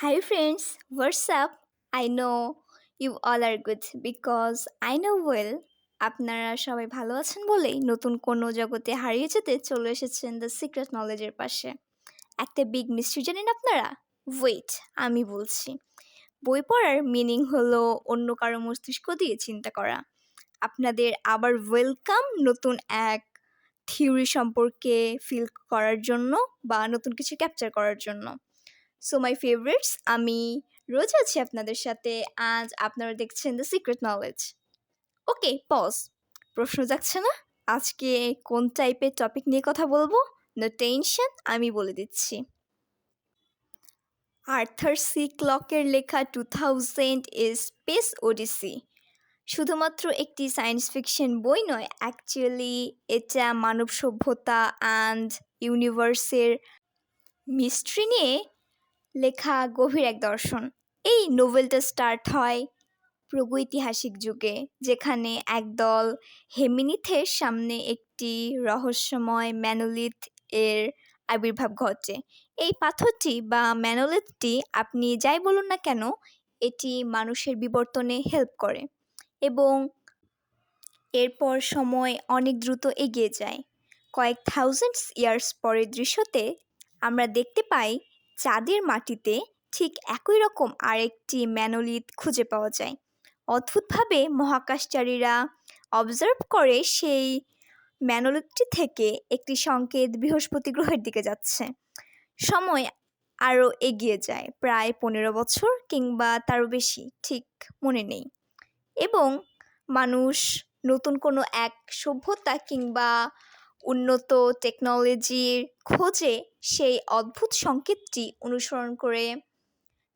Hi friends, what's up? I know you all are good because I know well আপনারা সবাই ভালো আছেন বলেই নতুন কোনো জগতে হারিয়ে যেতে চলে এসেছেন দ্য সিক্রেট নলেজের পাশে। একটা বিগ মিস্ট্রি জানেন আপনারা? ওয়েট, আমি বলছি। বই পড়ার মিনিং হলো অন্য কারো মস্তিষ্ক দিয়ে চিন্তা করা। আপনাদের আবার ওয়েলকাম নতুন এক থিওরি সম্পর্কে ফিল করার জন্য বা নতুন কিছু ক্যাপচার করার জন্য। সো মাই ফেভারিটস, আমি রোজ আছি আপনাদের সাথে। আজ আপনারা দেখছেন the secret knowledge. Okay, pause. প্রশ্ন যাচ্ছে না আজকে কোন টাইপের টপিক নিয়ে কথা বলবো? নো টেনশন, আমি বলে দিচ্ছি। আর্থার সি ক্লকের লেখা 2000 ইজ স্পেস ওডিসি শুধুমাত্র একটি সায়েন্স ফিকশন বই নয়, অ্যাকচুয়ালি এটা মানব সভ্যতা অ্যান্ড ইউনিভার্সের মিস্ট্রি নিয়ে লেখা গভীর এক দর্শন। এই নোভেলটা স্টার্ট হয় প্রাগৈতিহাসিক যুগে, যেখানে একদল হেমিনিথের সামনে একটি রহস্যময় ম্যানোলিথ এর আবির্ভাব ঘটে। এই পাথরটি বা ম্যানোলিথটি আপনি যাই বলুন না কেন, এটি মানুষের বিবর্তনে হেল্প করে এবং এরপর সময় অনেক দ্রুত এগিয়ে যায়। কয়েক থাউজেন্ড ইয়ার্স পরের দৃশ্যতে আমরা দেখতে পাই চাঁদের মাটিতে ঠিক একই রকম আরেকটি ম্যানোলিথ খুঁজে পাওয়া যায়। অদ্ভুতভাবে মহাকাশচারীরা অবজার্ভ করে সেই ম্যানোলিথটি থেকে একটি সংকেত বৃহস্পতি গ্রহের দিকে যাচ্ছে। সময় আরও এগিয়ে যায় প্রায় 15 বছর কিংবা তারও বেশি, ঠিক মনে নেই, এবং মানুষ নতুন কোনো এক সভ্যতা কিংবা উন্নত টেকনোলজির খোঁজে সেই অদ্ভুত সংকেতটি অনুসরণ করে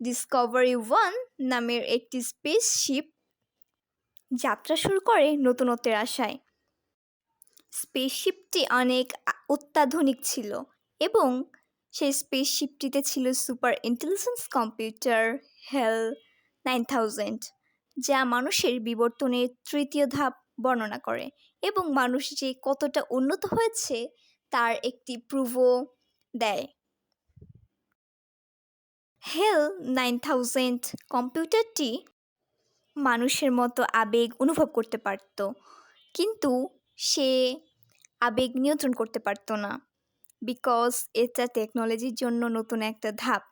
ডিসকভারি 1 নামের একটি স্পেসশিপ যাত্রা শুরু করে নতুনত্বের আশায়। স্পেসশিপটি অনেক অত্যাধুনিক ছিল এবং সেই স্পেসশিপটিতে ছিল সুপার ইন্টেলিজেন্স কম্পিউটার হেল 9000, যা মানুষের বিবর্তনের তৃতীয় ধাপ বর্ণনা করে এবং মানুষ যে কতটা উন্নত হয়েছে তার একটি প্রুফও দেয়। হেল 9000 কম্পিউটারটি মানুষের মতো আবেগ অনুভব করতে পারত, কিন্তু সে আবেগ নিয়ন্ত্রণ করতে পারত না, বিকজ এটা টেকনোলজির জন্য নতুন একটা ধাপ।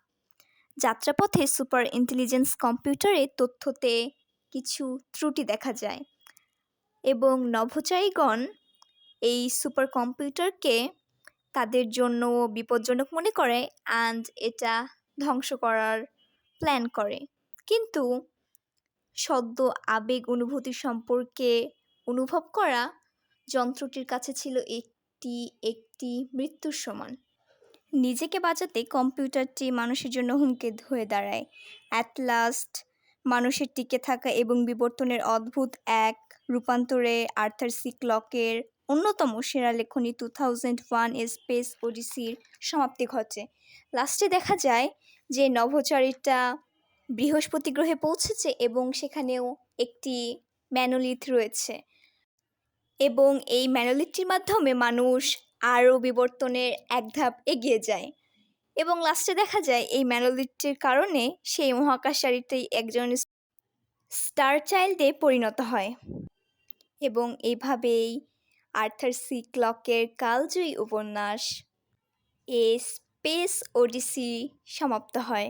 যাত্রাপথে সুপার ইন্টেলিজেন্স কম্পিউটারে তথ্যতে কিছু ত্রুটি দেখা যায় এবং নভোচারীগণ এই সুপার কম্পিউটারকে তাদের জন্য বিপজ্জনক মনে করে অ্যান্ড এটা ধ্বংস করার প্ল্যান করে। কিন্তু সদ্য আবেগ অনুভূতি সম্পর্কে অনুভব করা যন্ত্রটির কাছে ছিল একটি একটি মৃত্যুর সমান। নিজেকে বাঁচাতে কম্পিউটারটি মানুষের জন্য হুমকি হয়ে দাঁড়ায়। অ্যাট লাস্ট মানুষের টিকে থাকা এবং বিবর্তনের অদ্ভুত এক রূপান্তরে আর্থার সি ক্লকের অন্যতম সেরা লেখনী 2001 এ স্পেস ওডিসির সমাপ্তি ঘটে। লাস্টে দেখা যায় যে নভোচারীটা বৃহস্পতি গ্রহে পৌঁছেছে এবং সেখানেও একটি ম্যানোলিথ রয়েছে এবং এই ম্যানোলিথটির মাধ্যমে মানুষ আরও বিবর্তনের এক ধাপ এগিয়ে যায় এবং লাস্টে দেখা যায় এই ম্যানোলিথটির কারণে সেই মহাকাশচারীটি একজন স্টার চাইল্ডে পরিণত হয় এবং এইভাবেই আর্থার সি ক্লকের কালজয়ী উপন্যাস এ স্পেস ওডিসি সমাপ্ত হয়।